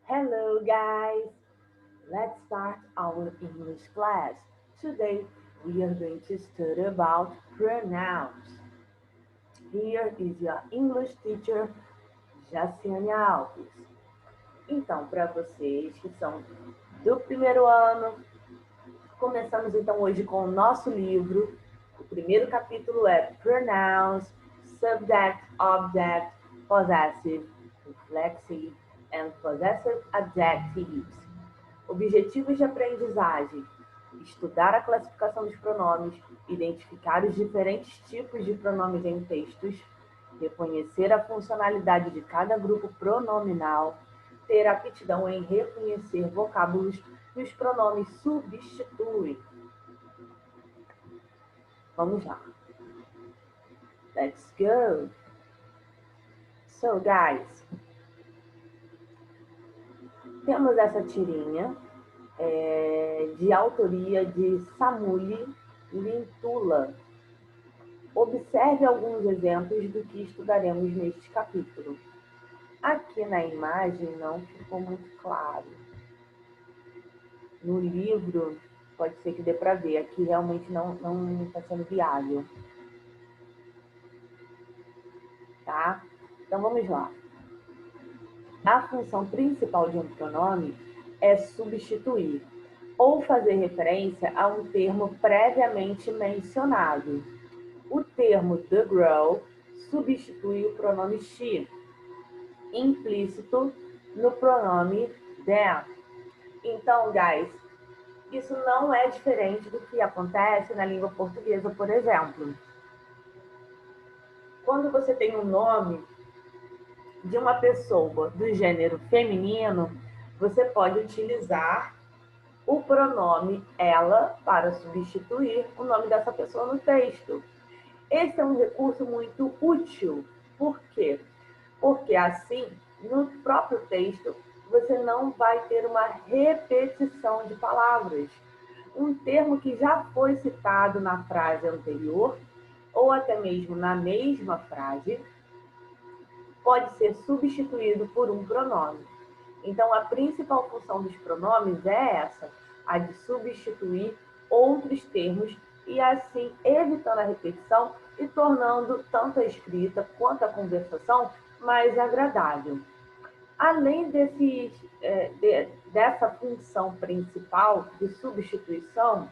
Hello guys, let's start our English class. Today we are going to study about pronouns. Here is your English teacher, Jaciane Alves. Então, para vocês que são do primeiro ano, começamos então hoje com o nosso livro. O primeiro capítulo é Pronouns, Subject, Object, Possessive, Reflexive and Possessive Adjectives. Objetivos de aprendizagem: estudar a classificação dos pronomes, identificar os diferentes tipos de pronomes em textos, reconhecer a funcionalidade de cada grupo pronominal, ter aptidão em reconhecer vocábulos que os pronomes substituem. Vamos lá. Let's go! So, guys, temos essa tirinha de autoria de Samuli Lintula. Observe alguns exemplos do que estudaremos neste capítulo. Aqui na imagem não ficou muito claro. No livro, pode ser que dê para ver. Aqui realmente não está sendo viável. Tá? Então vamos lá. A função principal de um pronome é substituir ou fazer referência a um termo previamente mencionado. O termo the girl substitui o pronome she, implícito no pronome them. Então, guys, isso não é diferente do que acontece na língua portuguesa, por exemplo. Quando você tem um nome de uma pessoa do gênero feminino, você pode utilizar o pronome ela para substituir o nome dessa pessoa no texto. Esse é um recurso muito útil. Por quê? Porque assim, no próprio texto, você não vai ter uma repetição de palavras. Um termo que já foi citado na frase anterior, ou até mesmo na mesma frase, pode ser substituído por um pronome. Então, a principal função dos pronomes é essa, a de substituir outros termos e assim evitando a repetição e tornando tanto a escrita quanto a conversação mais agradável. Além dessa função principal de substituição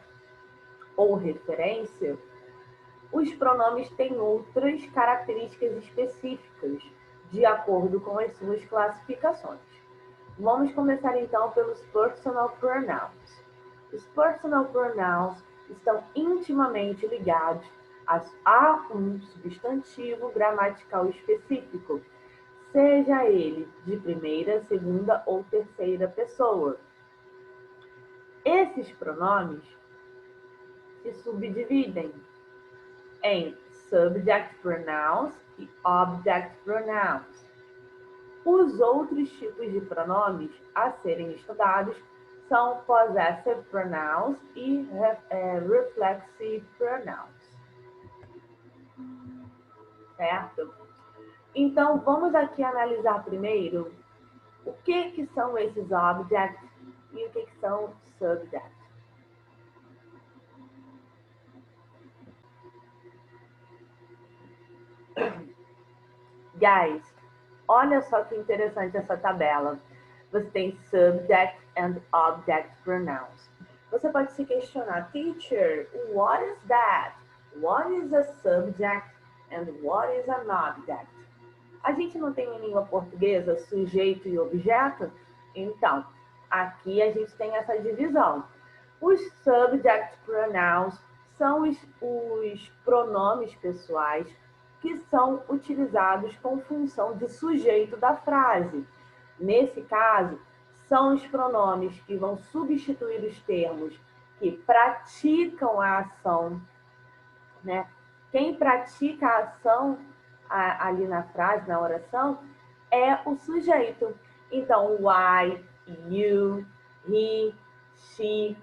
ou referência, os pronomes têm outras características específicas, de acordo com as suas classificações. Vamos começar então pelos personal pronouns. Os personal pronouns estão intimamente ligados a um substantivo gramatical específico, seja ele de primeira, segunda ou terceira pessoa. Esses pronomes se subdividem em subject pronouns e object pronouns. Os outros tipos de pronomes a serem estudados são possessive pronouns e reflexive pronouns. Certo? Então, vamos aqui analisar primeiro o que são esses objects e o que são subjects. Guys, olha só que interessante essa tabela. Você tem subject and object pronouns. Você pode se questionar, teacher, what is that? What is a subject and what is an object? A gente não tem em língua portuguesa sujeito e objeto? Então, aqui a gente tem essa divisão. Os subject pronouns são os pronomes pessoais que são utilizados com função de sujeito da frase. Nesse caso, são os pronomes que vão substituir os termos que praticam a ação, né? Quem pratica a ação ali na frase, na oração, é o sujeito. Então, I, you, he, she,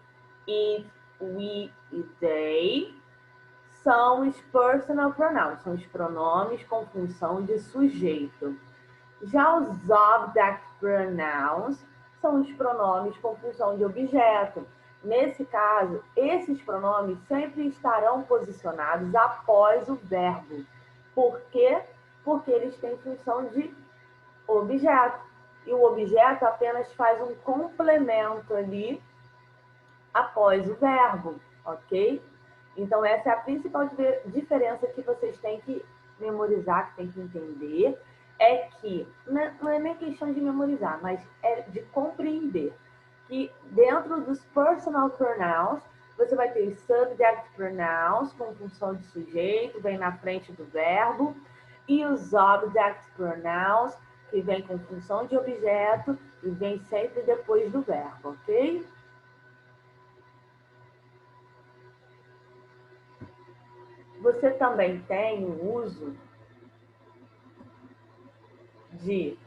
it, we e they são os personal pronouns, são os pronomes com função de sujeito. Já os object pronouns são os pronomes com função de objeto. Nesse caso, esses pronomes sempre estarão posicionados após o verbo. Por quê? Porque eles têm função de objeto. E o objeto apenas faz um complemento ali após o verbo, ok? Então, essa é a principal diferença que vocês têm que memorizar, que têm que entender, é que, não é nem questão de memorizar, mas é de compreender que dentro dos personal pronouns, você vai ter subject pronouns com função de sujeito, vem na frente do verbo, e os object pronouns, que vem com função de objeto e vem sempre depois do verbo, ok? Você também tem o uso de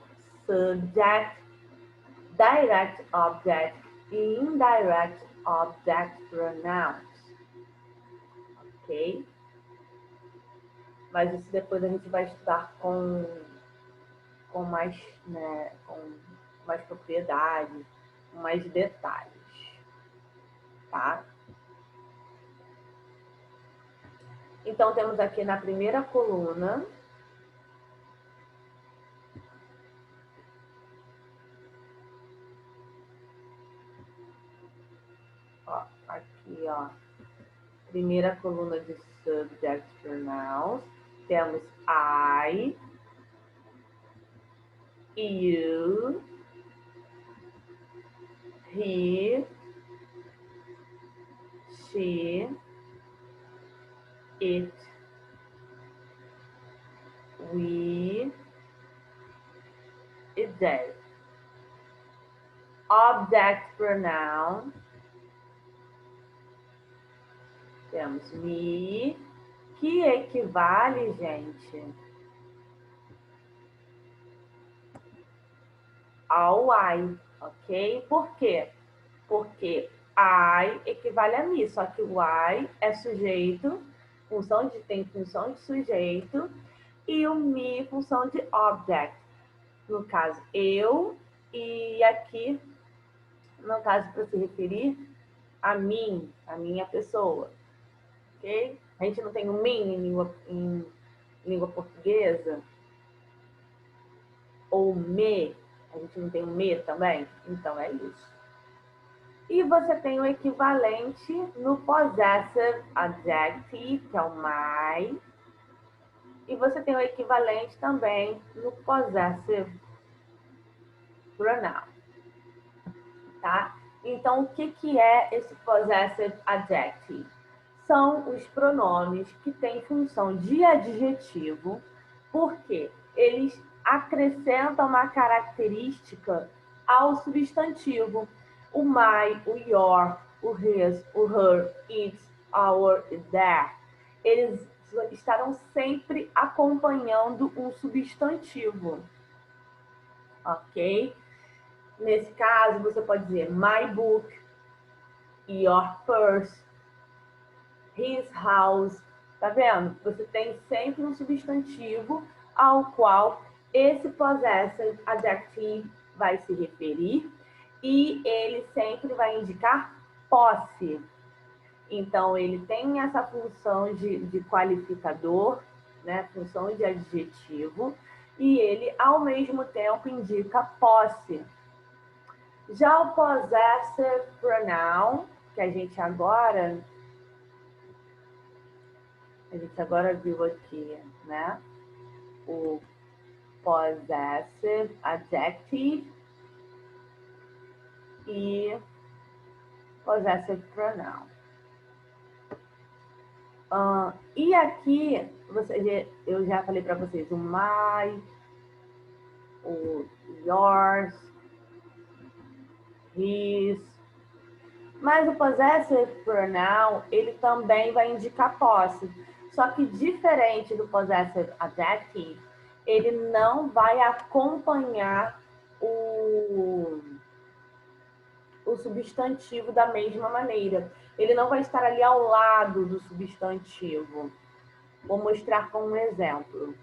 subject, direct object e indirect object pronouns, ok? Mas isso depois a gente vai estudar com mais, né, com mais propriedade, com mais detalhes, tá? Então, temos aqui na primeira coluna aqui, ó, primeira coluna de subject pronouns, temos I, you, he, she, it, we e they. Object pronoun, temos me, que equivale, gente, ao I, ok? Por quê? Porque I equivale a me, só que o I é sujeito, tem função de sujeito, e o me, função de object. No caso, eu, e aqui, no caso, para se referir a mim, a minha pessoa, ok? A gente não tem o mim em língua portuguesa, ou me, a gente não tem o me também? Então, é isso. E você tem o equivalente no possessive adjective, que é o my. E você tem o equivalente também no possessive pronoun, tá? Então, o que é esse possessive adjective? São os pronomes que têm função de adjetivo, porque eles acrescentam uma característica ao substantivo. O my, o your, o his, o her, its, our e their. Eles estarão sempre acompanhando um substantivo, ok? Nesse caso, você pode dizer my book, your purse, his house. Tá vendo? Você tem sempre um substantivo ao qual esse possessive adjective vai se referir e ele sempre vai indicar posse. Então, ele tem essa função de qualificador, né? Função de adjetivo, e ele, ao mesmo tempo, indica posse. Já o possessive pronoun, que a gente agora viu aqui, né? O possessive adjective e possessive pronoun. E aqui, eu já falei para vocês o my, o yours, his. Mas o possessive pronoun, ele também vai indicar posse. Só que diferente do possessive adjective, ele não vai acompanhar o substantivo da mesma maneira. Ele não vai estar ali ao lado do substantivo. Vou mostrar com um exemplo.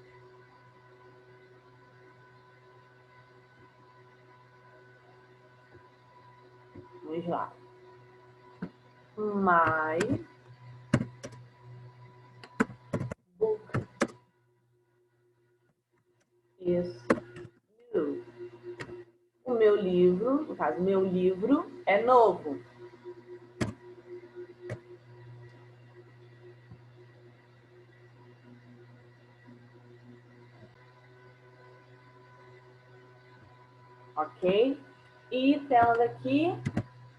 Vamos lá. My book is new. O meu livro, no caso, meu livro é novo. Ok? E temos aqui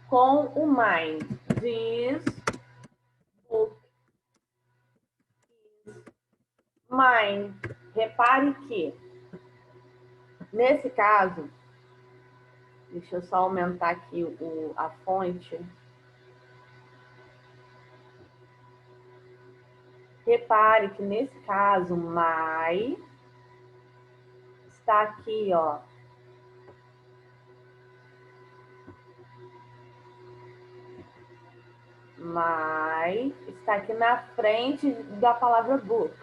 com o mine. This book is mine. Repare que, nesse caso, deixa eu só aumentar aqui a fonte. Repare que, nesse caso, my está aqui, ó. My está aqui na frente da palavra book.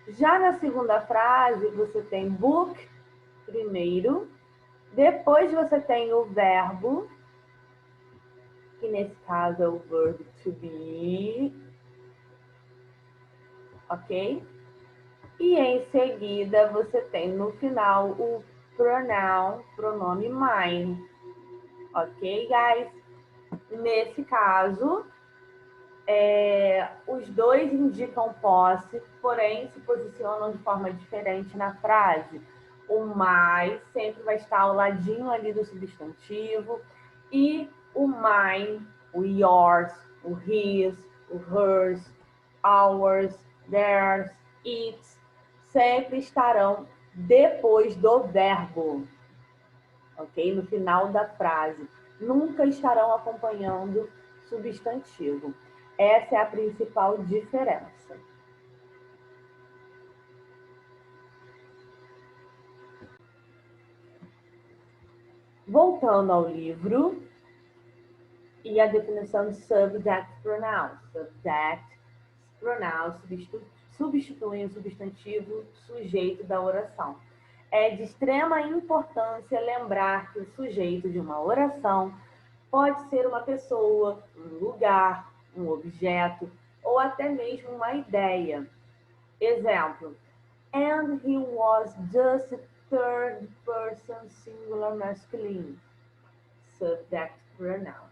Já na segunda frase, você tem book primeiro, depois você tem o verbo, que nesse caso é o verbo to be, ok? E em seguida você tem no final o pronome mine, ok, guys? Nesse caso, os dois indicam posse, porém se posicionam de forma diferente na frase. O my sempre vai estar ao ladinho ali do substantivo e o mine, o yours, o his, o hers, ours, theirs, its, sempre estarão depois do verbo, ok? No final da frase. Nunca estarão acompanhando substantivo. Essa é a principal diferença. Voltando ao livro e a definição de subject pronoun. Subject pronoun substitui o substantivo sujeito da oração. É de extrema importância lembrar que o sujeito de uma oração pode ser uma pessoa, um lugar, um objeto ou até mesmo uma ideia. Exemplo: and he was just a third person singular masculine. Subject pronoun.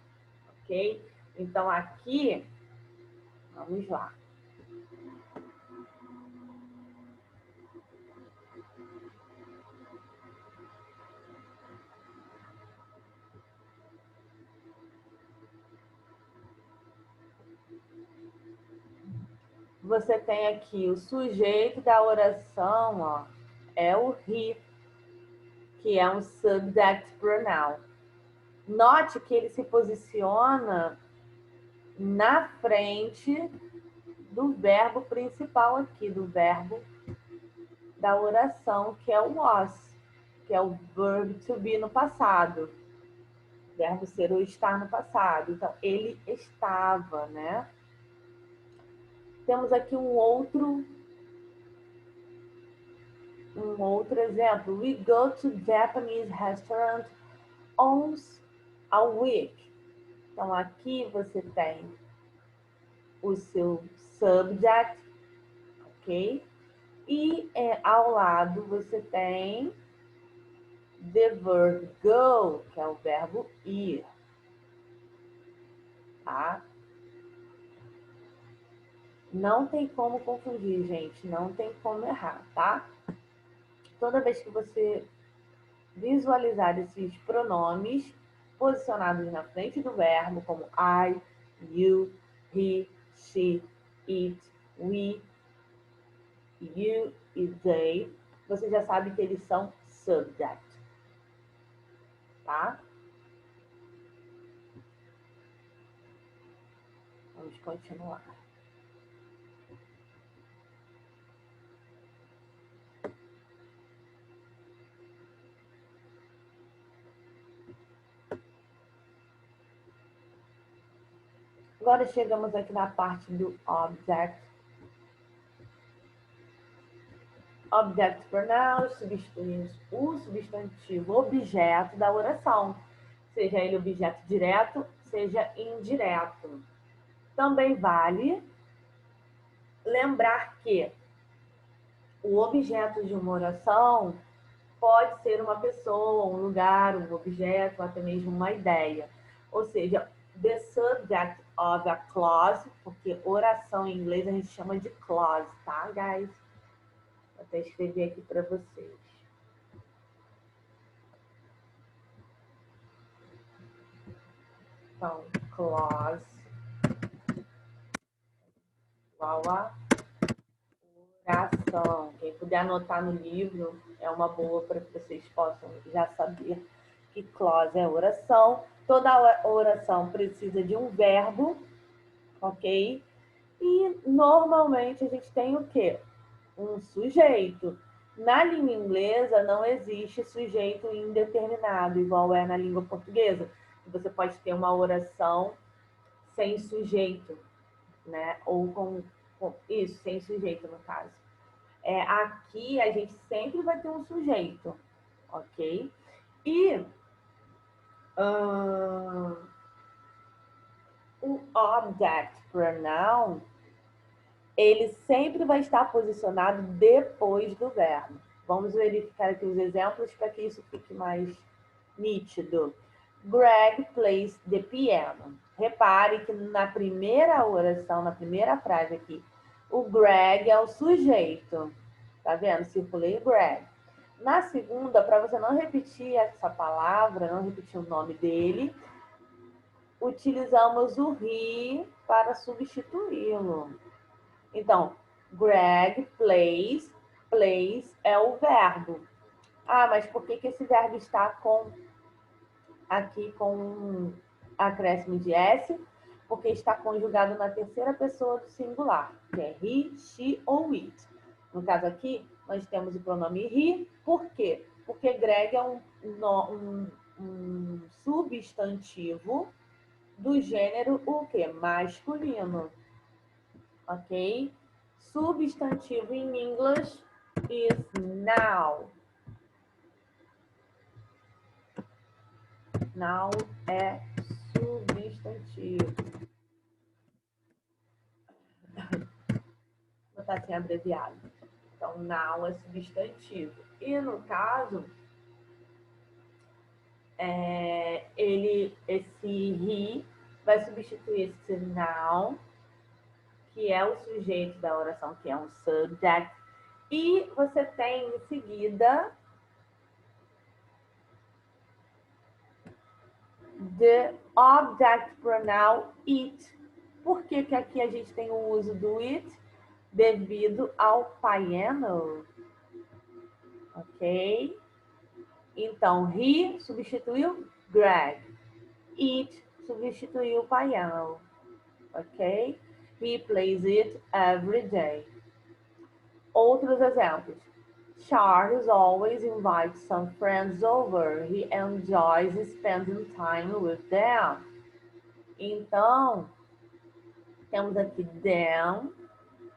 Ok? Então aqui, vamos lá. Você tem aqui o sujeito da oração, ó, é o he, que é um subject pronoun. Note que ele se posiciona na frente do verbo principal aqui, do verbo da oração, que é o was, que é o verb to be no passado. Verbo ser ou estar no passado. Então, ele estava, né? Temos aqui um outro exemplo. We go to Japanese restaurant once a week. Então, aqui você tem o seu subject, ok? E ao lado você tem the verb go, que é o verbo ir, tá? Não tem como confundir, gente, não tem como errar, tá? Toda vez que você visualizar esses pronomes posicionados na frente do verbo, como I, you, he, she, it, we, you e they, você já sabe que eles são subject, tá? Vamos continuar. Agora chegamos aqui na parte do object. Object pronouns substitui o substantivo objeto da oração. seja ele objeto direto, seja indireto. Também vale lembrar que o objeto de uma oração pode ser uma pessoa, um lugar, um objeto, até mesmo uma ideia. Ou seja, the subject of a clause, porque oração em inglês a gente chama de clause, tá, guys? Vou até escrever aqui para vocês. Então, clause igual a oração. Quem puder anotar no livro é uma boa para que vocês possam já saber que clause é oração. Toda oração precisa de um verbo, ok? E normalmente a gente tem o quê? Um sujeito. Na língua inglesa não existe sujeito indeterminado, igual é na língua portuguesa. Você pode ter uma oração sem sujeito, né? Ou com isso, sem sujeito no caso. Aqui a gente sempre vai ter um sujeito, ok? E o object pronoun, ele sempre vai estar posicionado depois do verbo. Vamos verificar aqui os exemplos para que isso fique mais nítido. Greg plays the piano. Repare que na primeira oração, na primeira frase aqui, o Greg é o sujeito. Tá vendo? Circulei Greg. Na segunda, para você não repetir essa palavra, não repetir o nome dele, utilizamos o he para substituí-lo. Então, Greg plays, plays é o verbo. Ah, mas por que esse verbo está aqui com acréscimo de S? Porque está conjugado na terceira pessoa do singular, que é he, she ou it. No caso aqui, nós temos o pronome he. Por quê? Porque Greg é um substantivo do gênero o quê? Masculino. Ok? Substantivo em inglês is noun. Noun é substantivo. Vou botar assim abreviado. Então, noun é substantivo. E no caso, esse he vai substituir esse noun, que é o sujeito da oração, que é um subject. E você tem em seguida the object pronoun it. Por que aqui a gente tem o uso do it? Devido ao piano. Ok? Então, he substituiu Greg. It substituiu piano. Ok? He plays it every day. Outros exemplos. Charles always invites some friends over. He enjoys spending time with them. Então, temos aqui them,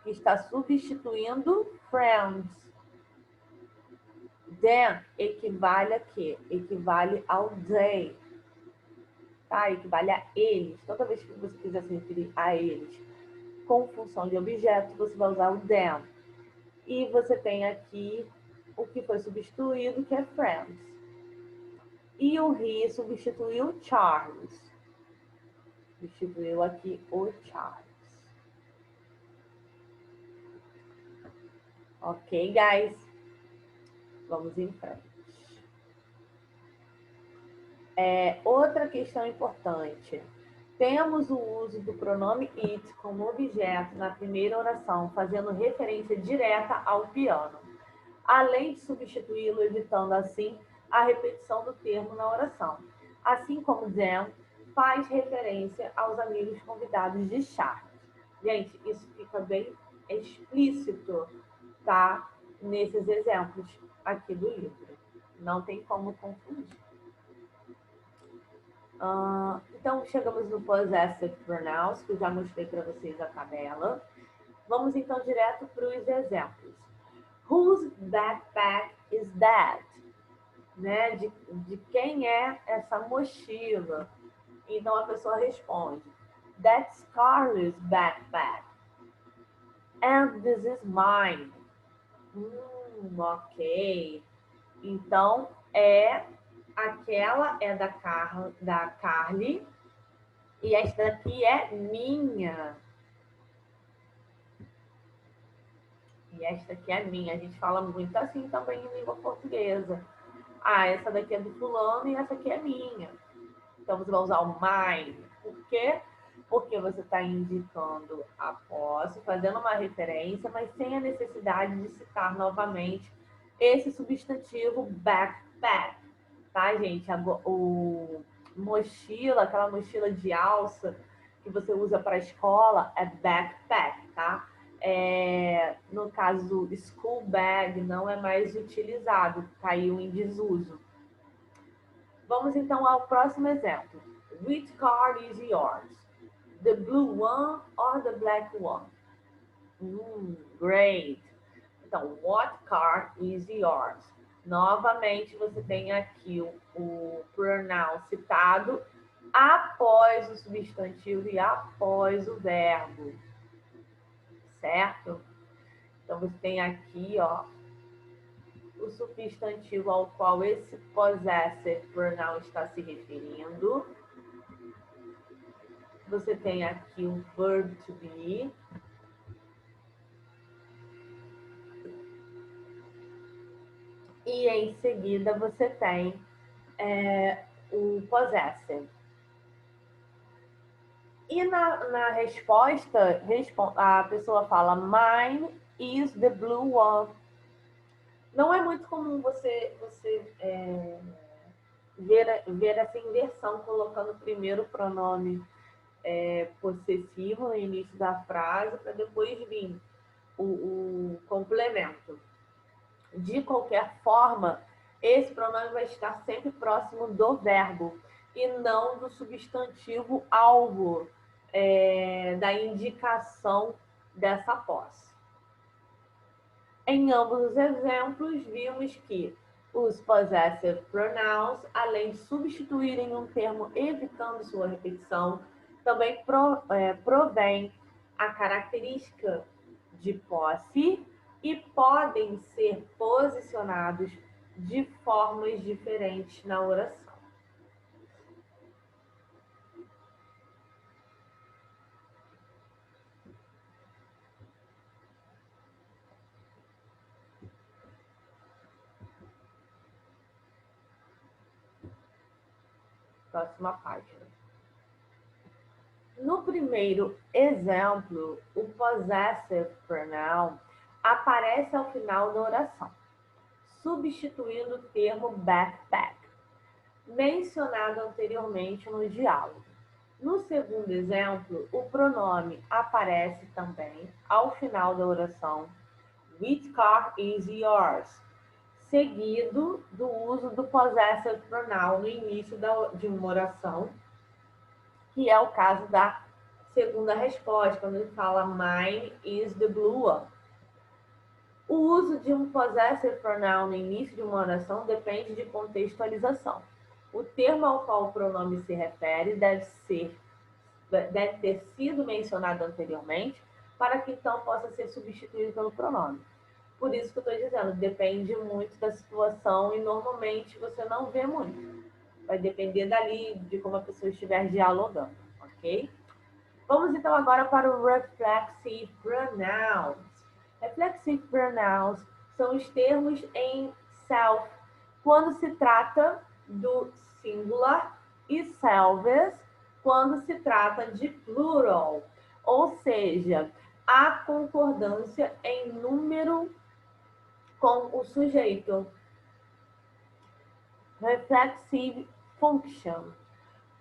que está substituindo friends. Them equivale a quê? Equivale ao they. Tá? Equivale a eles. Toda vez que você quiser se referir a eles com função de objeto, você vai usar o them. E você tem aqui o que foi substituído, que é friends. E o he substituiu Charles. Substituiu aqui o Charles. Ok, guys? Vamos em frente. Outra questão importante. Temos o uso do pronome it como objeto na primeira oração, fazendo referência direta ao piano, além de substituí-lo, evitando assim a repetição do termo na oração. Assim como them faz referência aos amigos convidados de Charles. Gente, isso fica bem explícito, tá? Nesses exemplos aqui do livro. Não tem como confundir. Então, chegamos no possessive pronouns, que eu já mostrei para vocês a tabela. Vamos, então, direto para os exemplos. Whose backpack is that? né? De quem é essa mochila. Então a pessoa responde: That's Carly's backpack. And this is mine. Ok. Então aquela é da Carly e esta daqui é minha. E esta aqui é minha. A gente fala muito assim também em língua portuguesa. Ah, essa daqui é do fulano e essa aqui é minha. Então você vai usar o mine. Por quê? Porque você está indicando a posse, fazendo uma referência, mas sem a necessidade de citar novamente esse substantivo backpack. Tá, gente? O mochila, aquela mochila de alça que você usa para a escola é backpack, tá? No caso, school bag não é mais utilizado, caiu em desuso. Vamos então ao próximo exemplo. Which car is yours? The blue one or the black one? Great. Então, what car is yours? Novamente, você tem aqui o pronoun citado após o substantivo e após o verbo. Certo? Então, você tem aqui, ó, o substantivo ao qual esse possessive pronoun está se referindo. Você tem aqui o verb to be. E em seguida você tem o possessive. E na resposta, a pessoa fala mine is the blue one. Não é muito comum você ver essa inversão, colocando primeiro o pronome possessivo no início da frase, para depois vir o complemento. De qualquer forma, esse pronome vai estar sempre próximo do verbo e não do substantivo alvo da indicação dessa posse. Em ambos os exemplos, vimos que os possessive pronouns, além de substituírem um termo evitando sua repetição, também provém a característica de posse e podem ser posicionados de formas diferentes na oração. Próxima página. No primeiro exemplo, o possessive pronoun aparece ao final da oração, substituindo o termo backpack, mencionado anteriormente no diálogo. No segundo exemplo, o pronome aparece também ao final da oração, which car is yours, seguido do uso do possessive pronoun no início de uma oração, que é o caso da segunda resposta, quando ele fala mine is the blue one. O uso de um possessive pronoun no início de uma oração depende de contextualização. O termo ao qual o pronome se refere deve ter sido mencionado anteriormente para que então possa ser substituído pelo pronome. Por isso que eu estou dizendo, depende muito da situação e normalmente você não vê muito. Vai depender dali, de como a pessoa estiver dialogando, ok? Vamos então agora para o reflexive pronouns. Reflexive pronouns são os termos em self, quando se trata do singular, e selves, quando se trata de plural, ou seja, a concordância em número com o sujeito. Reflexive function.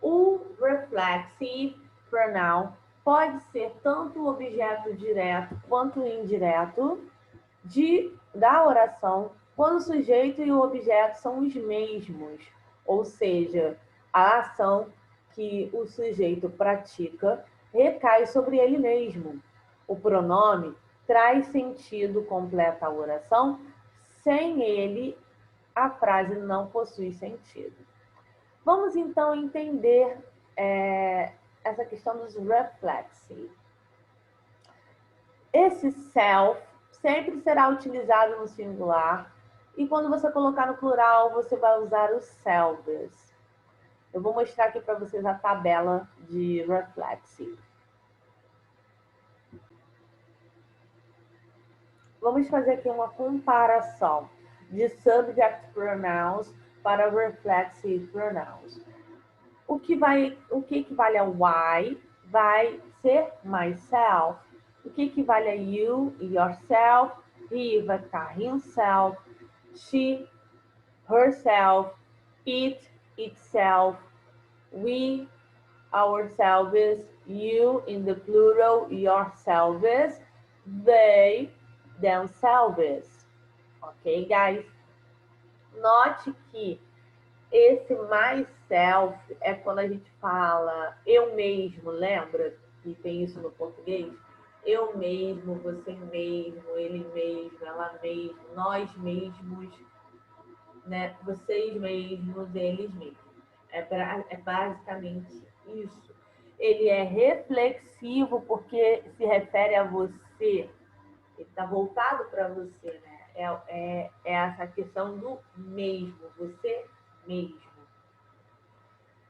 O reflexive pronoun pode ser tanto o objeto direto quanto o indireto da oração, quando o sujeito e o objeto são os mesmos, ou seja, a ação que o sujeito pratica recai sobre ele mesmo. O pronome traz sentido, completa a oração, sem ele a frase não possui sentido. Vamos então entender essa questão dos reflexes. Esse self sempre será utilizado no singular e quando você colocar no plural, você vai usar os selves. Eu vou mostrar aqui para vocês a tabela de reflexive. Vamos fazer aqui uma comparação de subject pronouns para reflexive pronouns. O que equivale a why vai ser myself. O que equivale a you, yourself. He vai ficar himself. She, herself. It, itself. We, ourselves. You in the plural, yourselves. They, themselves. Ok, guys? Note que esse myself é quando a gente fala eu mesmo, lembra que tem isso no português? Eu mesmo, você mesmo, ele mesmo, ela mesmo, nós mesmos, né? Vocês mesmos, eles mesmos. É basicamente isso. Ele é reflexivo porque se refere a você. Ele está voltado para você, né? É essa questão do mesmo, você mesmo.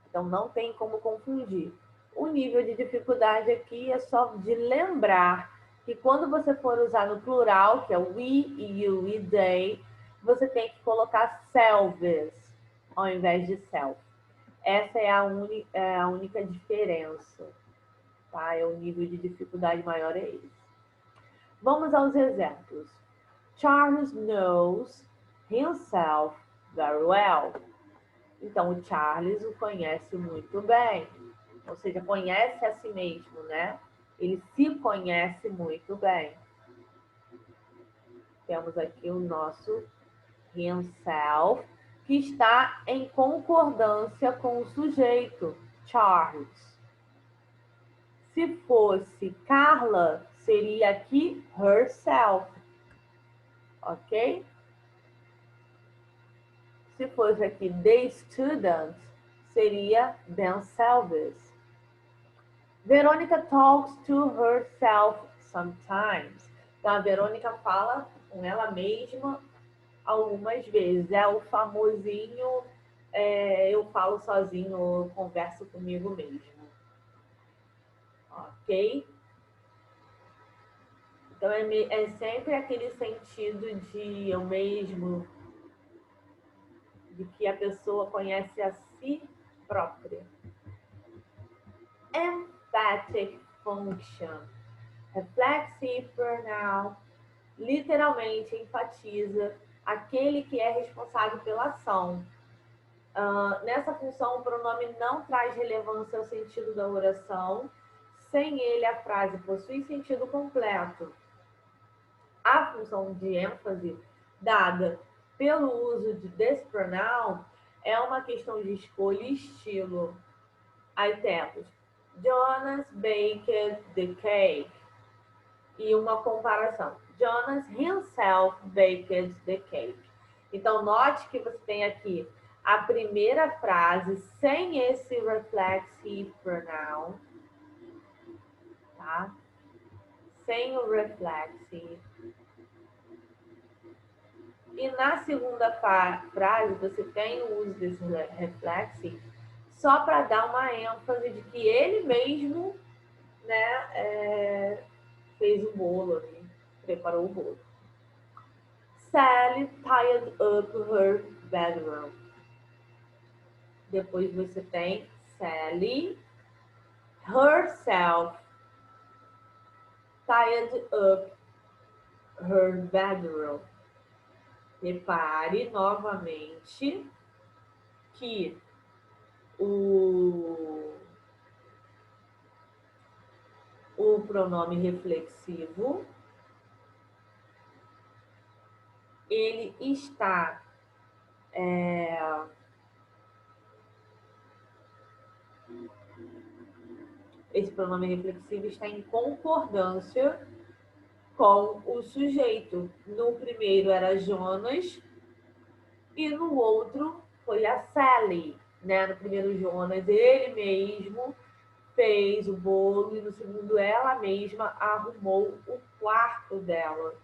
Então, não tem como confundir. O nível de dificuldade aqui é só de lembrar que quando você for usar no plural, que é o we, you e they, você tem que colocar selves ao invés de self. Essa é a única diferença. Tá? É o nível de dificuldade maior é esse. Vamos aos exemplos. Charles knows himself very well. Então, o Charles o conhece muito bem. Ou seja, conhece a si mesmo, né? Ele se conhece muito bem. Temos aqui o nosso himself, que está em concordância com o sujeito, Charles. Se fosse Carla, seria aqui herself. Ok? Se fosse aqui the students, seria themselves. Verônica talks to herself sometimes. Então, a Verônica fala com ela mesma algumas vezes. É o famosinho, eu falo sozinho, eu converso comigo mesmo. Ok? Então, é sempre aquele sentido de eu mesmo, de que a pessoa conhece a si própria. Emphatic function. Reflexive pronoun literalmente enfatiza aquele que é responsável pela ação. Nessa função, o pronome não traz relevância ao sentido da oração. Sem ele, a frase possui sentido completo. A função de ênfase dada pelo uso desse pronoun é uma questão de escolha e estilo. Aí temos Jonas baked the cake. E uma comparação. Jonas himself baked the cake. Então, note que você tem aqui a primeira frase sem esse reflexive pronoun. Tá? Sem o reflexive. E na segunda frase, você tem o uso desse reflexive só para dar uma ênfase de que ele mesmo, né, fez o bolo ali, preparou o bolo. Sally tied up her bedroom. Depois você tem Sally herself tied up her bedroom. Repare novamente que o pronome reflexivo ele está esse pronome reflexivo está em concordância com o sujeito. No primeiro era Jonas, E no outro foi a Sally, né? No primeiro Jonas, ele mesmo fez o bolo e no segundo ela mesma arrumou o quarto dela.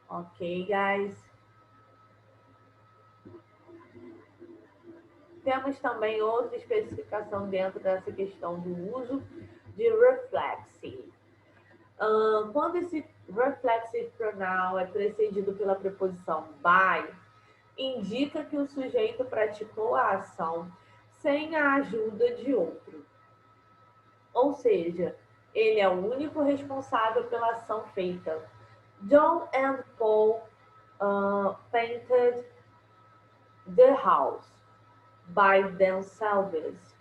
Ok, guys? Temos também outra especificação dentro dessa questão do uso de reflexive. Quando esse reflexive pronoun é precedido pela preposição by, indica que o sujeito praticou a ação sem a ajuda de outro. Ou seja, ele é o único responsável pela ação feita. John and Paul painted the house by themselves.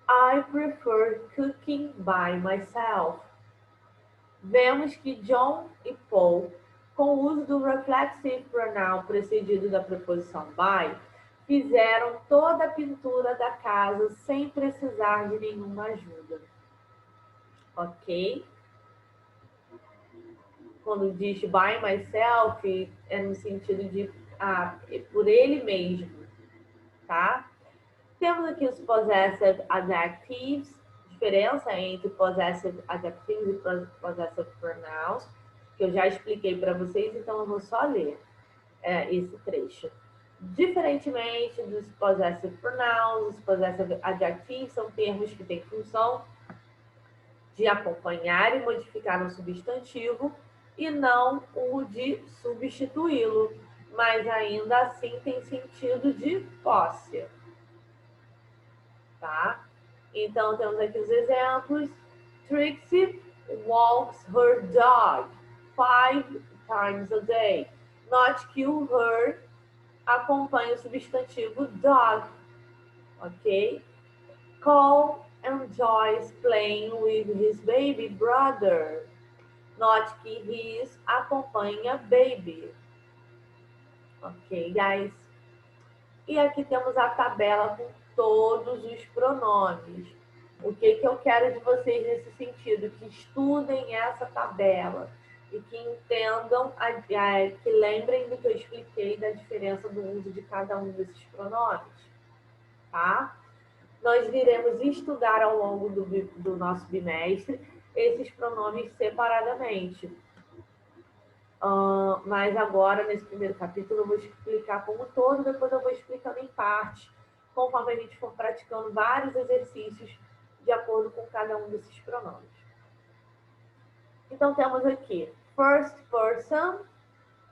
I prefer cooking by myself. Vemos que John e Paul, com o uso do reflexive pronoun precedido da preposição by, fizeram toda a pintura da casa sem precisar de nenhuma ajuda. Ok? Quando diz by myself, é no sentido de por ele mesmo, tá? Temos aqui os possessive adjectives, diferença entre possessive adjectives e possessive pronouns, que eu já expliquei para vocês, então eu vou só ler esse trecho. Diferentemente dos possessive pronouns, os possessive adjectives são termos que têm função de acompanhar e modificar um substantivo e não o de substituí-lo, mas ainda assim tem sentido de posse. Tá? Então, temos aqui os exemplos. Trixie walks her dog 5 times a day. Not kill her acompanha o substantivo dog. Ok? Cole enjoys playing with his baby brother. Not que his acompanha baby. Ok, guys? E aqui temos a tabela com todos os pronomes. O que eu quero de vocês nesse sentido? Que estudem essa tabela e que entendam, que lembrem do que eu expliquei da diferença do uso de cada um desses pronomes. Tá? Nós iremos estudar ao longo do nosso bimestre esses pronomes separadamente. Mas agora, nesse primeiro capítulo, eu vou explicar como um todo, depois eu vou explicando em parte, conforme a gente for praticando vários exercícios de acordo com cada um desses pronomes. Então, temos aqui first person,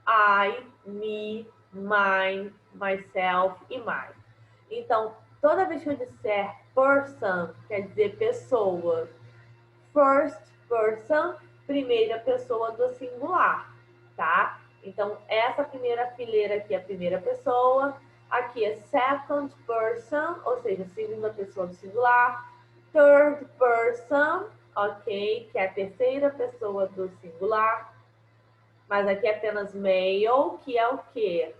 I, me, mine, myself e mine. Então, toda vez que eu disser person, quer dizer pessoa. First person, primeira pessoa do singular, tá? Então, essa primeira fileira aqui é a primeira pessoa. Aqui é second person, ou seja, segunda pessoa do singular. Third person, ok, que é a terceira pessoa do singular. Mas aqui é apenas male, que é o quê?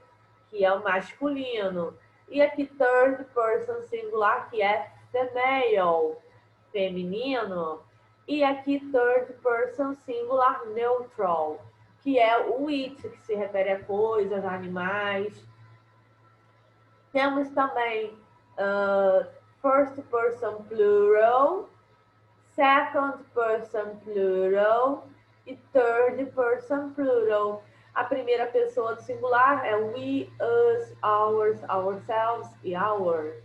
Que é o masculino. E aqui third person singular, que é female, feminino. E aqui third person singular neutral, que é o it, que se refere a coisas, a animais. Temos também first person plural, second person plural e third person plural. A primeira pessoa do singular é we, us, ours, ourselves e our.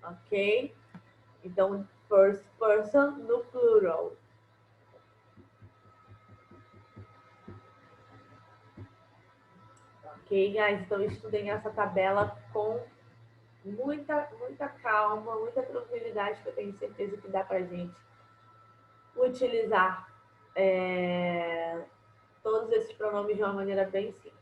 Ok? Então, first person no plural. Ok, guys? Então, estudem essa tabela com muita calma, muita tranquilidade, que eu tenho certeza que dá pra gente utilizar todos esses pronomes de uma maneira bem simples.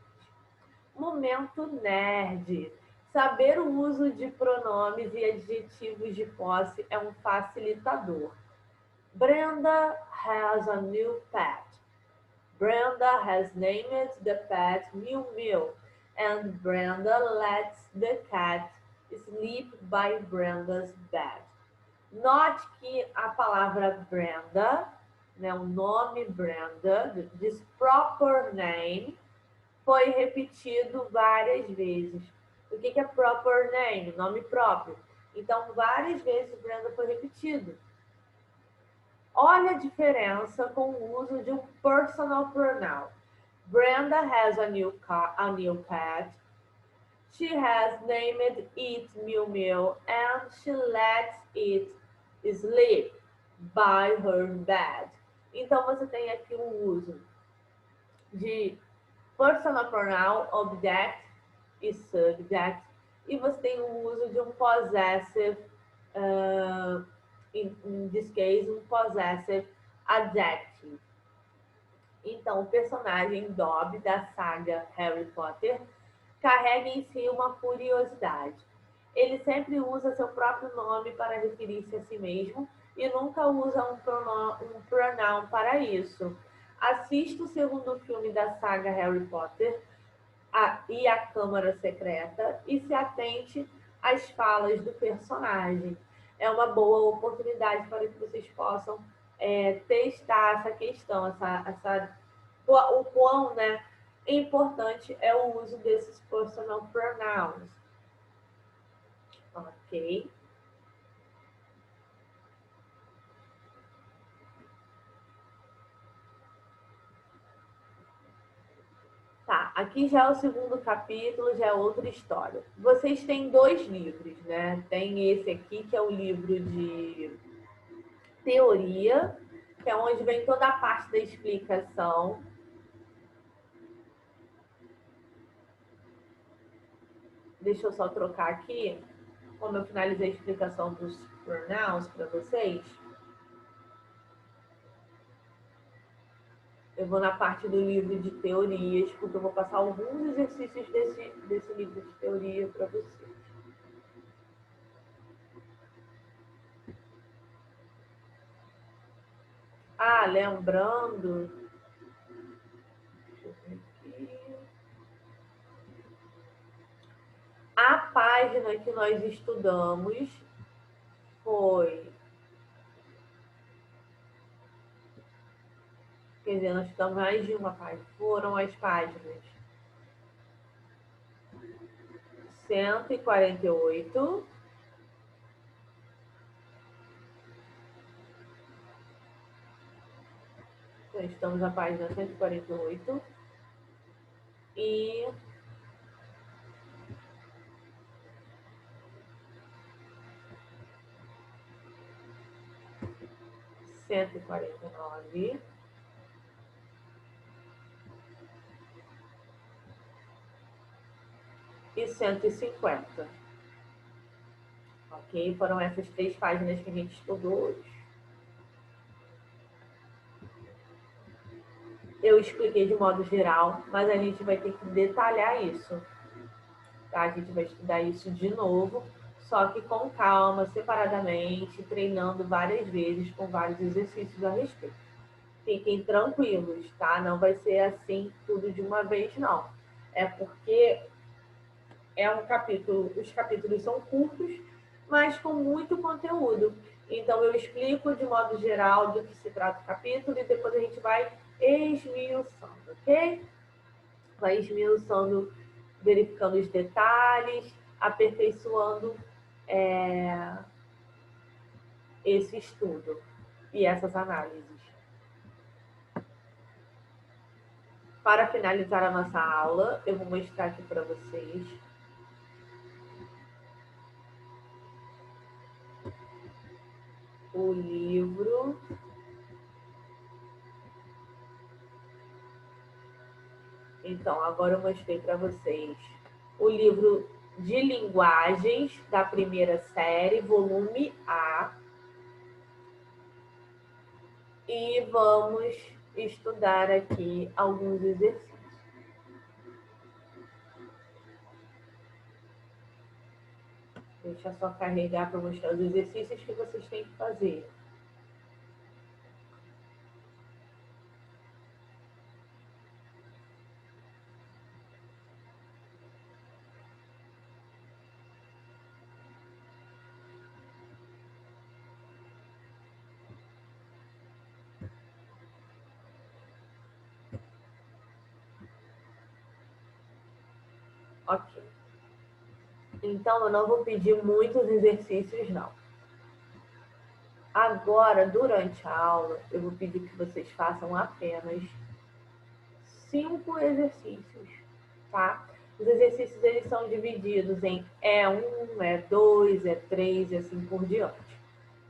Momento nerd. Saber o uso de pronomes e adjetivos de posse é um facilitador. Brenda has a new pet. Brenda has named the pet Mew Mew, and Brenda lets the cat sleep by Brenda's bed. Note que a palavra Brenda, né, o nome Brenda, this proper name, foi repetido várias vezes. O que é proper name? Nome próprio. Então, várias vezes Brenda foi repetido. Olha a diferença com o uso de um personal pronoun. Brenda has a new cat. She has named it Mew Mew and she lets it sleep by her bed. Então você tem aqui o uso de personal pronoun, object e subject, e você tem o uso de um possessive, in this case, um possessive adjective. Então, o personagem Dobby da saga Harry Potter carrega em si uma curiosidade. Ele sempre usa seu próprio nome para referir-se a si mesmo e nunca usa um pronoun para isso. Assista o segundo filme da saga Harry Potter e a Câmara Secreta e se atente às falas do personagem. É uma boa oportunidade para que vocês possam testar essa questão, o quão, né, importante é o uso desses personal pronouns. Ok? Tá, aqui já é o segundo capítulo, já é outra história. Vocês têm dois livros, né? Tem esse aqui, que é o livro de teoria, que é onde vem toda a parte da explicação. Deixa eu só trocar aqui, como eu finalizei a explicação dos pronouns para vocês. Eu vou na parte do livro de teorias, porque eu vou passar alguns exercícios desse livro de teoria para vocês. Ah, lembrando. Deixa eu ver aqui. A página que nós estudamos foi. Quer dizer, nós estudamos mais de uma página. Foram as páginas 148. Então, estamos na página 148. E 149. E 150. Ok? Foram essas três páginas que a gente estudou hoje. Eu expliquei de modo geral, mas a gente vai ter que detalhar isso. Tá? A gente vai estudar isso de novo, só que com calma, separadamente, treinando várias vezes com vários exercícios a respeito. Fiquem tranquilos, tá? Não vai ser assim tudo de uma vez, não. É porque é um capítulo, os capítulos são curtos, mas com muito conteúdo. Então eu explico de modo geral do que se trata o capítulo e depois a gente vai esmiuçando, ok? Vai esmiuçando, verificando os detalhes, aperfeiçoando esse estudo e essas análises. Para finalizar a nossa aula, eu vou mostrar aqui para vocês o livro. Então, agora eu mostrei para vocês o livro de linguagens da primeira série, volume A. E vamos estudar aqui alguns exercícios. Deixa eu só carregar para mostrar os exercícios que vocês têm que fazer. Então, eu não vou pedir muitos exercícios, não. Agora, durante a aula, eu vou pedir que vocês façam apenas 5 exercícios, tá? Os exercícios, eles são divididos em E1, E2, E3 e assim por diante.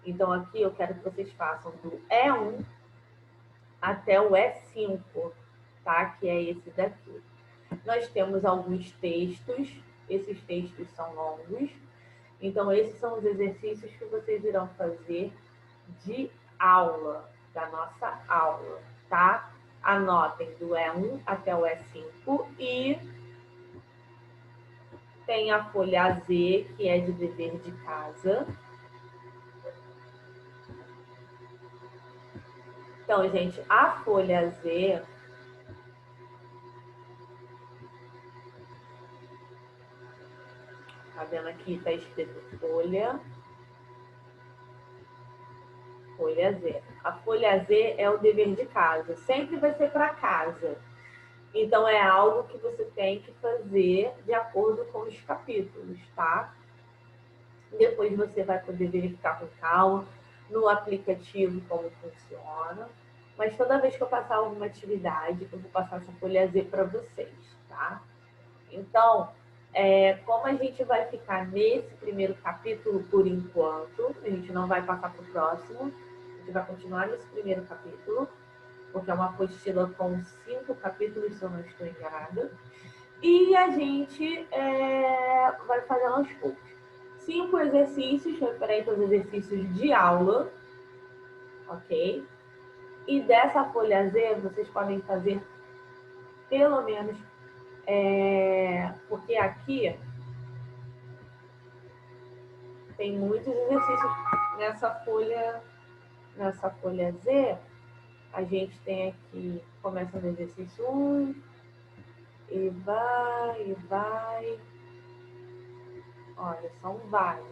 Então, aqui eu quero que vocês façam do E1 até o E5, tá? Que é esse daqui. Nós temos alguns textos, esses textos são longos, então esses são os exercícios que vocês irão fazer de aula, da nossa aula, tá? Anotem do E1 até o E5 e tem a folha Z, que é de dever de casa. Então, gente, a folha Z, tá vendo aqui? Tá escrito folha Z. A folha Z é o dever de casa, sempre vai ser para casa. Então, é algo que você tem que fazer de acordo com os capítulos, tá? Depois você vai poder verificar com calma no aplicativo como funciona. Mas toda vez que eu passar alguma atividade, eu vou passar essa folha Z para vocês, tá? Então, como a gente vai ficar nesse primeiro capítulo por enquanto, a gente não vai passar para o próximo, a gente vai continuar nesse primeiro capítulo, porque é uma apostila com 5 capítulos, se eu não estou enganada. E a gente vai fazendo aos poucos. 5 exercícios referentes aos exercícios de aula, ok? E dessa folha Z, vocês podem fazer pelo menos, porque aqui tem muitos exercícios nessa folha Z. A gente tem aqui, começa no exercício 1, e vai. Olha, são vários.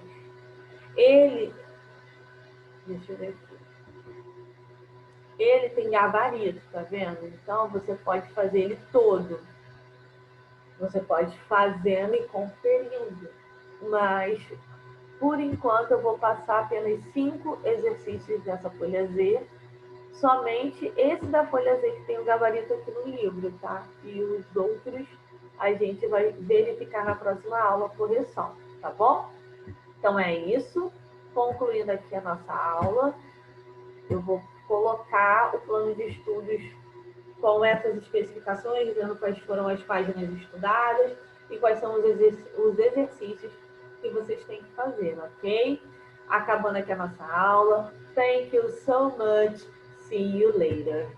Deixa eu ver aqui. Ele tem gabarito, tá vendo? Então, você pode fazer ele todo. Você pode ir fazendo e conferindo. Mas, por enquanto, eu vou passar apenas 5 exercícios dessa folha Z. Somente esse da folha Z que tem o gabarito aqui no livro, tá? E os outros a gente vai verificar na próxima aula a correção, tá bom? Então é isso. Concluindo aqui a nossa aula, eu vou colocar o plano de estudos com essas especificações, dizendo quais foram as páginas estudadas e quais são os exercícios que vocês têm que fazer, ok? Acabando aqui a nossa aula. Thank you so much. See you later.